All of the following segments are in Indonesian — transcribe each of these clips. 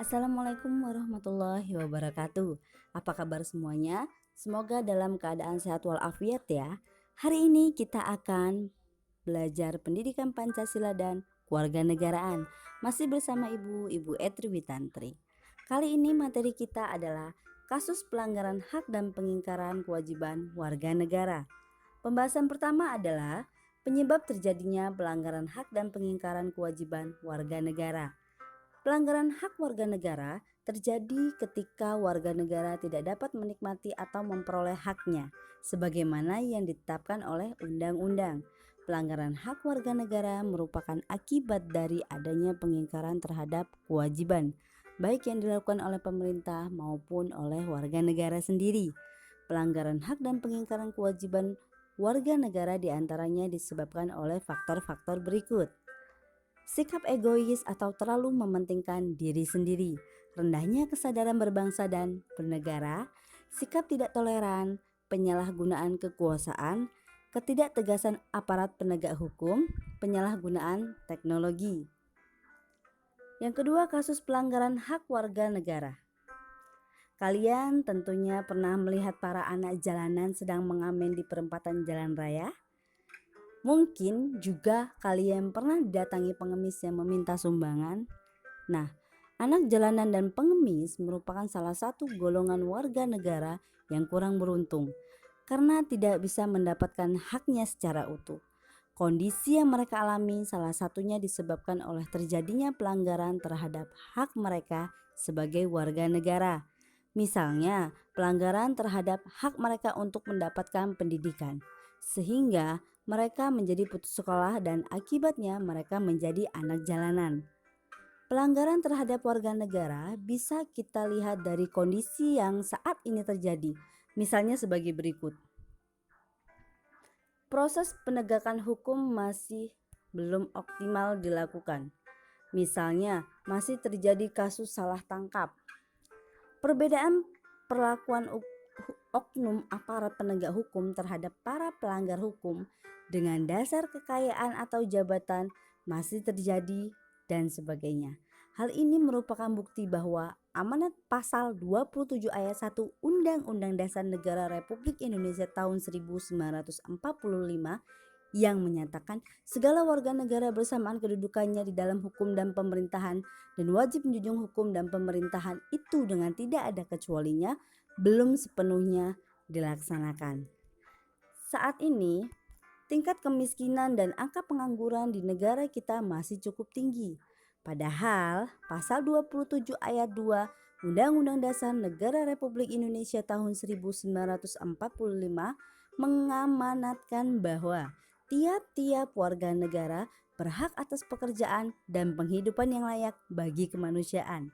Assalamualaikum warahmatullahi wabarakatuh. Apa kabar semuanya? Semoga dalam keadaan sehat walafiat ya. Hari ini kita akan belajar pendidikan Pancasila dan kewarganegaraan. Masih bersama Ibu Etri Witantri. Kali ini materi kita adalah kasus pelanggaran hak dan pengingkaran kewajiban warga negara. Pembahasan pertama adalah penyebab terjadinya pelanggaran hak dan pengingkaran kewajiban warga negara. Pelanggaran hak warga negara terjadi ketika warga negara tidak dapat menikmati atau memperoleh haknya sebagaimana yang ditetapkan oleh undang-undang. Pelanggaran hak warga negara merupakan akibat dari adanya pengingkaran terhadap kewajiban baik yang dilakukan oleh pemerintah maupun oleh warga negara sendiri. Pelanggaran hak dan pengingkaran kewajiban warga negara diantaranya disebabkan oleh faktor-faktor berikut. Sikap egois atau terlalu mementingkan diri sendiri, rendahnya kesadaran berbangsa dan bernegara, sikap tidak toleran, penyalahgunaan kekuasaan, ketidaktegasan aparat penegak hukum, penyalahgunaan teknologi. Yang kedua, kasus pelanggaran hak warga negara. Kalian tentunya pernah melihat para anak jalanan sedang mengamen di perempatan jalan raya. Mungkin juga kalian pernah didatangi pengemis yang meminta sumbangan. Nah, anak jalanan dan pengemis merupakan salah satu golongan warga negara yang kurang beruntung karena tidak bisa mendapatkan haknya secara utuh. Kondisi yang mereka alami salah satunya disebabkan oleh terjadinya pelanggaran terhadap hak mereka sebagai warga negara. Misalnya, pelanggaran terhadap hak mereka untuk mendapatkan pendidikan, sehingga mereka menjadi putus sekolah dan akibatnya mereka menjadi anak jalanan. Pelanggaran terhadap warga negara bisa kita lihat dari kondisi yang saat ini terjadi. Misalnya sebagai berikut. Proses penegakan hukum masih belum optimal dilakukan. Misalnya, masih terjadi kasus salah tangkap. Perbedaan perlakuan oknum aparat penegak hukum terhadap para pelanggar hukum dengan dasar kekayaan atau jabatan masih terjadi dan sebagainya. Hal ini merupakan bukti bahwa amanat pasal 27 ayat 1 Undang-Undang Dasar Negara Republik Indonesia tahun 1945 yang menyatakan segala warga negara bersamaan kedudukannya di dalam hukum dan pemerintahan dan wajib menjunjung hukum dan pemerintahan itu dengan tidak ada kecualinya belum sepenuhnya dilaksanakan. Saat ini, tingkat kemiskinan dan angka pengangguran di negara kita masih cukup tinggi. Padahal pasal 27 ayat 2 Undang-Undang Dasar Negara Republik Indonesia tahun 1945 mengamanatkan bahwa tiap-tiap warga negara berhak atas pekerjaan dan penghidupan yang layak bagi kemanusiaan.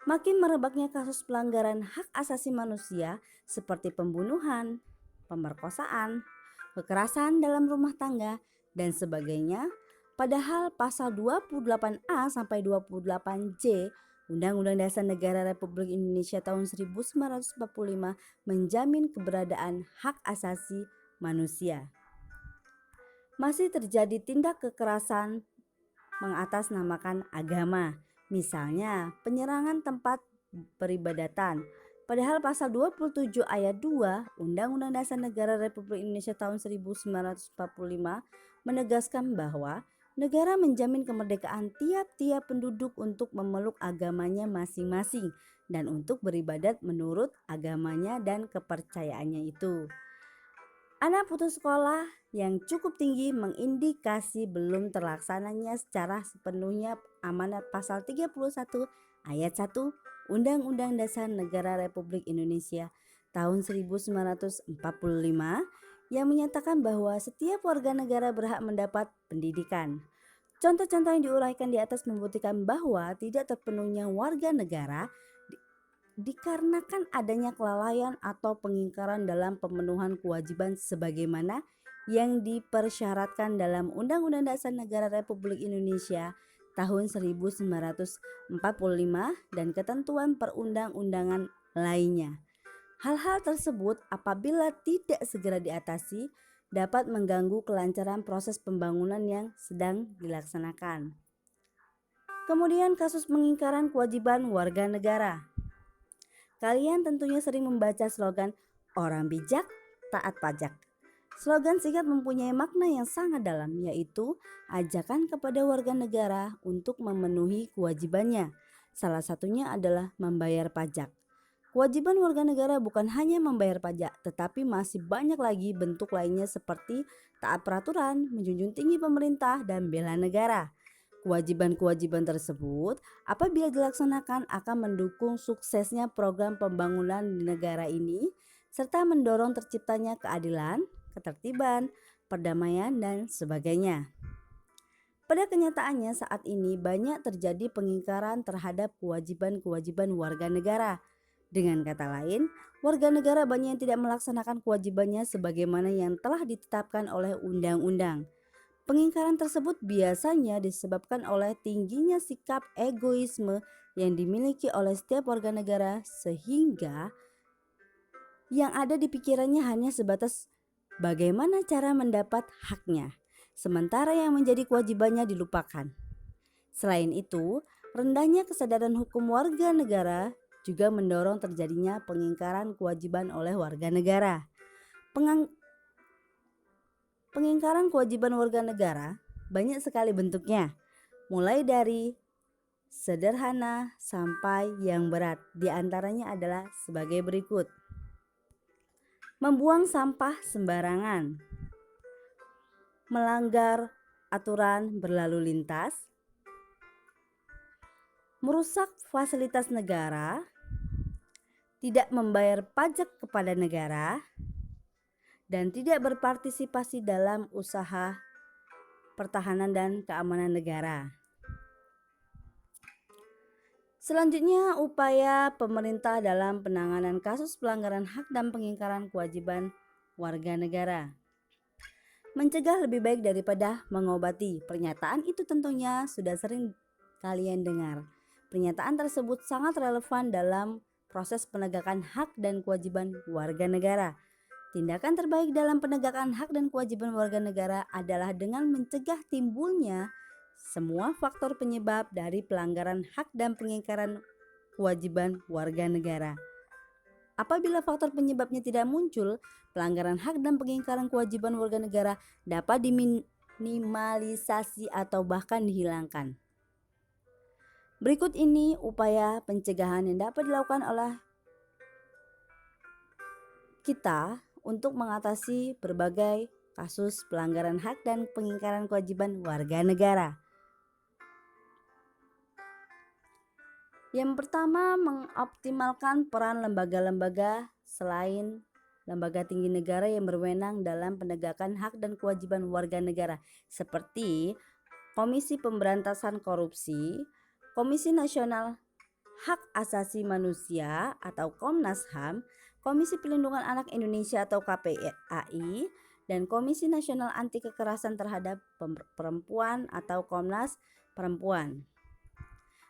Makin merebaknya kasus pelanggaran hak asasi manusia seperti pembunuhan, pemerkosaan, kekerasan dalam rumah tangga, dan sebagainya. Padahal pasal 28A sampai 28C Undang-Undang Dasar Negara Republik Indonesia tahun 1945 menjamin keberadaan hak asasi manusia. Masih terjadi tindak kekerasan mengatasnamakan agama, misalnya penyerangan tempat peribadatan. Padahal pasal 27 ayat 2 Undang-Undang Dasar Negara Republik Indonesia tahun 1945 menegaskan bahwa negara menjamin kemerdekaan tiap-tiap penduduk untuk memeluk agamanya masing-masing dan untuk beribadat menurut agamanya dan kepercayaannya itu. Anak putus sekolah yang cukup tinggi mengindikasi belum terlaksananya secara sepenuhnya amanat pasal 31 ayat 1 Undang-Undang Dasar Negara Republik Indonesia tahun 1945 yang menyatakan bahwa setiap warga negara berhak mendapat pendidikan. Contoh-contoh yang diuraikan di atas membuktikan bahwa tidak terpenuhnya warga negara dikarenakan adanya kelalaian atau pengingkaran dalam pemenuhan kewajiban sebagaimana yang dipersyaratkan dalam Undang-Undang Dasar Negara Republik Indonesia tahun 1945 dan ketentuan perundang-undangan lainnya. Hal-hal tersebut apabila tidak segera diatasi dapat mengganggu kelancaran proses pembangunan yang sedang dilaksanakan. Kemudian kasus pengingkaran kewajiban warga negara. Kalian tentunya sering membaca slogan orang bijak taat pajak. Slogan sigap mempunyai makna yang sangat dalam, yaitu ajakan kepada warga negara untuk memenuhi kewajibannya. Salah satunya adalah membayar pajak. Kewajiban warga negara bukan hanya membayar pajak, tetapi masih banyak lagi bentuk lainnya seperti taat peraturan, menjunjung tinggi pemerintah, dan bela negara. Kewajiban-kewajiban tersebut apabila dilaksanakan akan mendukung suksesnya program pembangunan di negara ini serta mendorong terciptanya keadilan, ketertiban, perdamaian, dan sebagainya. Pada kenyataannya saat ini banyak terjadi pengingkaran terhadap kewajiban-kewajiban warga negara. Dengan kata lain, warga negara banyak yang tidak melaksanakan kewajibannya sebagaimana yang telah ditetapkan oleh undang-undang. Pengingkaran tersebut biasanya disebabkan oleh tingginya sikap egoisme yang dimiliki oleh setiap warga negara sehingga yang ada di pikirannya hanya sebatas bagaimana cara mendapat haknya, sementara yang menjadi kewajibannya dilupakan. Selain itu, rendahnya kesadaran hukum warga negara juga mendorong terjadinya pengingkaran kewajiban oleh warga negara. Pengingkaran kewajiban warga negara banyak sekali bentuknya, mulai dari sederhana sampai yang berat. Di antaranya adalah sebagai berikut. Membuang sampah sembarangan, melanggar aturan berlalu lintas, merusak fasilitas negara, tidak membayar pajak kepada negara, dan tidak berpartisipasi dalam usaha pertahanan dan keamanan negara. Selanjutnya, upaya pemerintah dalam penanganan kasus pelanggaran hak dan pengingkaran kewajiban warga negara. Mencegah lebih baik daripada mengobati. Pernyataan itu tentunya sudah sering kalian dengar. Pernyataan tersebut sangat relevan dalam proses penegakan hak dan kewajiban warga negara. Tindakan terbaik dalam penegakan hak dan kewajiban warga negara adalah dengan mencegah timbulnya semua faktor penyebab dari pelanggaran hak dan pengingkaran kewajiban warga negara. Apabila faktor penyebabnya tidak muncul, pelanggaran hak dan pengingkaran kewajiban warga negara dapat diminimalisasi atau bahkan dihilangkan. Berikut ini upaya pencegahan yang dapat dilakukan oleh kita untuk mengatasi berbagai kasus pelanggaran hak dan pengingkaran kewajiban warga negara. Yang pertama, mengoptimalkan peran lembaga-lembaga selain lembaga tinggi negara yang berwenang dalam penegakan hak dan kewajiban warga negara seperti Komisi Pemberantasan Korupsi, Komisi Nasional Hak Asasi Manusia atau Komnas HAM, Komisi Pelindungan Anak Indonesia atau KPAI, dan Komisi Nasional Anti Kekerasan Terhadap Perempuan atau Komnas Perempuan.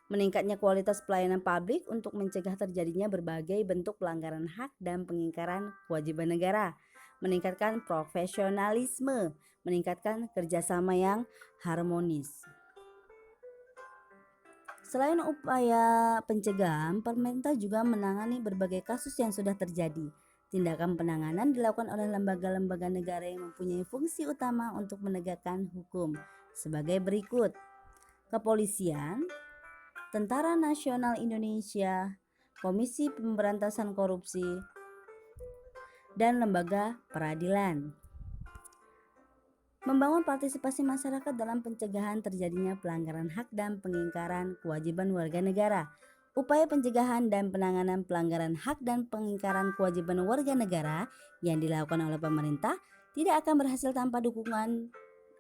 Meningkatnya kualitas pelayanan publik untuk mencegah terjadinya berbagai bentuk pelanggaran hak dan pengingkaran kewajiban negara. Meningkatkan profesionalisme, meningkatkan kerjasama yang harmonis. Selain upaya pencegahan, pemerintah juga menangani berbagai kasus yang sudah terjadi. Tindakan penanganan dilakukan oleh lembaga-lembaga negara yang mempunyai fungsi utama untuk menegakkan hukum sebagai berikut: Kepolisian, Tentara Nasional Indonesia, Komisi Pemberantasan Korupsi, dan lembaga peradilan. Membangun partisipasi masyarakat dalam pencegahan terjadinya pelanggaran hak dan pengingkaran kewajiban warga negara. Upaya pencegahan dan penanganan pelanggaran hak dan pengingkaran kewajiban warga negara yang dilakukan oleh pemerintah tidak akan berhasil tanpa dukungan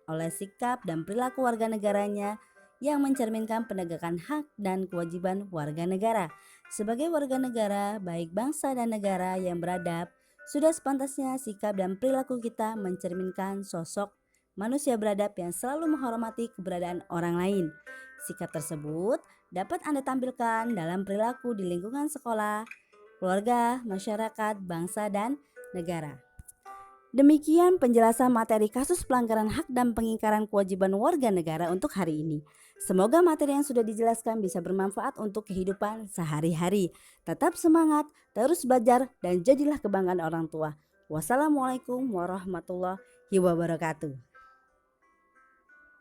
oleh sikap dan perilaku warga negaranya yang mencerminkan penegakan hak dan kewajiban warga negara. Sebagai warga negara, baik bangsa dan negara yang beradab, sudah sepantasnya sikap dan perilaku kita mencerminkan sosok manusia beradab yang selalu menghormati keberadaan orang lain. Sikap tersebut dapat Anda tampilkan dalam perilaku di lingkungan sekolah, keluarga, masyarakat, bangsa, dan negara. Demikian penjelasan materi kasus pelanggaran hak dan pengingkaran kewajiban warga negara untuk hari ini. Semoga materi yang sudah dijelaskan bisa bermanfaat untuk kehidupan sehari-hari. Tetap semangat, terus belajar, dan jadilah kebanggaan orang tua. Wassalamualaikum warahmatullahi wabarakatuh.